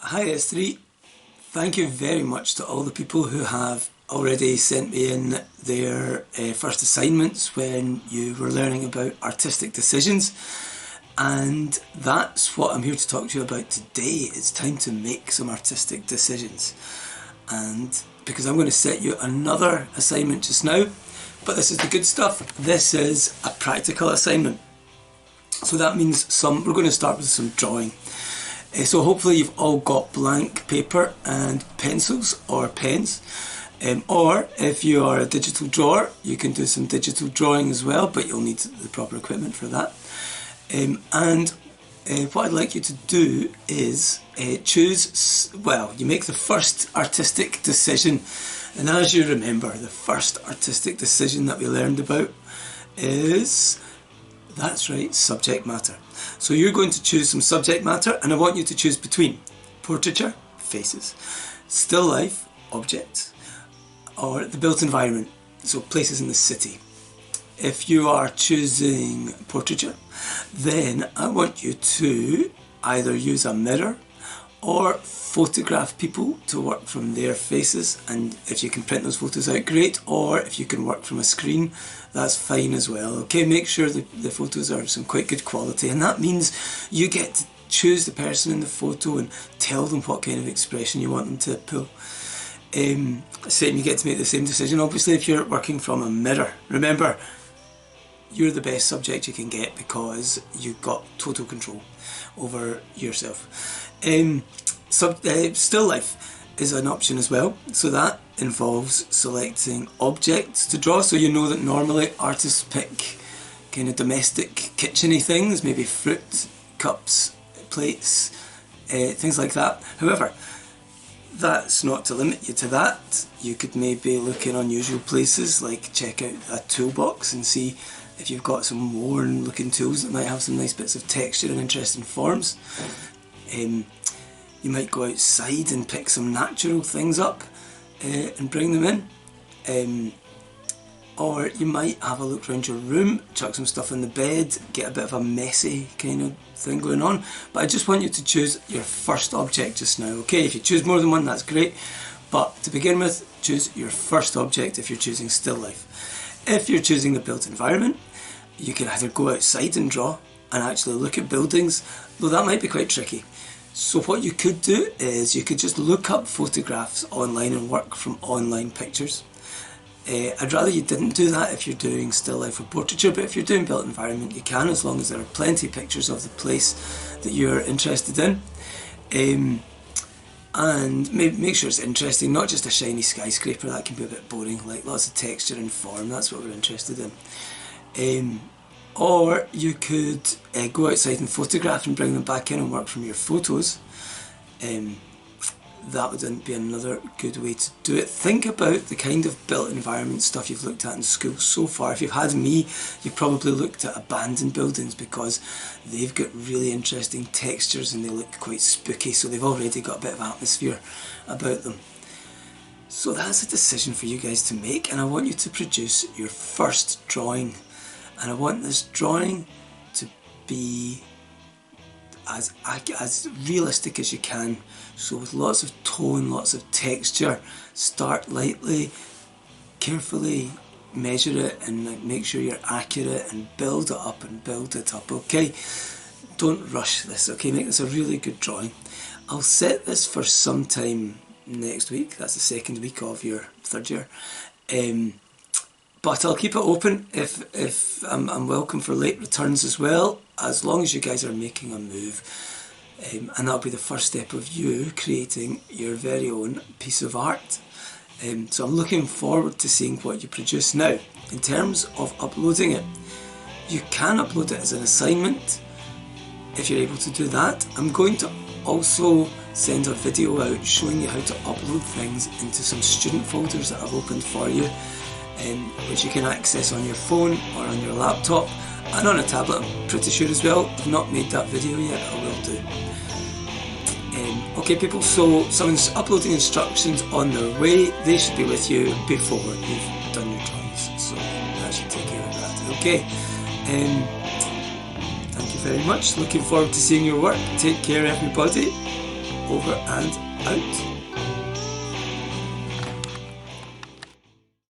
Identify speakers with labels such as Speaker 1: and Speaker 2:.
Speaker 1: Hi S3, thank you very much to all the people who have already sent me in their first assignments when you were learning about artistic decisions, and that's what I'm here to talk to you about today. It's time to make some artistic decisions, and because I'm going to set you another assignment just now, but this is the good stuff. This is a practical assignment, so that means we're going to start with some drawing. So hopefully you've all got blank paper and pencils or pens, or if you are a digital drawer you can do some digital drawing as well, but you'll need the proper equipment for that. What I'd like you to do is you make the first artistic decision, and as you remember, the first artistic decision that we learned about is, that's right, subject matter. So you're going to choose some subject matter, and I want you to choose between portraiture, faces, still life, objects, or the built environment, so places in the city. If you are choosing portraiture, then I want you to either use a mirror or photograph people to work from their faces, and if you can print those photos out, great, or if you can work from a screen, that's fine as well. Okay, make sure the photos are some quite good quality, and that means you get to choose the person in the photo and tell them what kind of expression you want them to pull. Same, you get to make the same decision obviously if you're working from a mirror. Remember, you're the best subject you can get because you've got total control over yourself. Still life is an option as well, so that involves selecting objects to draw. So you know that normally artists pick kind of domestic kitcheny things, maybe fruit, cups, plates, things like that. However, that's not to limit you to that. You could maybe look in unusual places, like check out a toolbox and see if you've got some worn looking tools that might have some nice bits of texture and interesting forms. You might go outside and pick some natural things up and bring them in. Or you might have a look around your room, chuck some stuff in the bed, get a bit of a messy kind of thing going on. But I just want you to choose your first object just now, okay? If you choose more than one, that's great. But to begin with, choose your first object if you're choosing still life. If you're choosing the built environment, you can either go outside and draw and actually look at buildings, though that might be quite tricky. So what you could do is you could just look up photographs online and work from online pictures. I'd rather you didn't do that if you're doing still life or portraiture, but if you're doing built environment you can, as long as there are plenty of pictures of the place that you're interested in. And make sure it's interesting, not just a shiny skyscraper, that can be a bit boring, like lots of texture and form, that's what we're interested in. Or you could go outside and photograph and bring them back in and work from your photos. That would be another good way to do it. Think about the kind of built environment stuff you've looked at in school so far. If you've had me, you've probably looked at abandoned buildings because they've got really interesting textures and they look quite spooky, so they've already got a bit of atmosphere about them. So that's a decision for you guys to make, and I want you to produce your first drawing. And I want this drawing to be as realistic as you can. So with lots of tone, lots of texture, start lightly, carefully measure it and make sure you're accurate and build it up and build it up, okay? Don't rush this, okay? Make this a really good drawing. I'll set this for sometime next week, that's the second week of your third year. But I'll keep it open if I'm welcome for late returns as well, as long as you guys are making a move. And that'll be the first step of you creating your very own piece of art. So I'm looking forward to seeing what you produce. Now, in terms of uploading it, you can upload it as an assignment if you're able to do that. I'm going to also send a video out showing you how to upload things into some student folders that I've opened for you, which you can access on your phone or on your laptop and on a tablet, I'm pretty sure as well. I've not made that video yet, I will do. Okay people, so some uploading instructions on their way. They should be with you before you've done your drawings, so that should take care of that, okay? Thank you very much, looking forward to seeing your work. Take care everybody. over and out.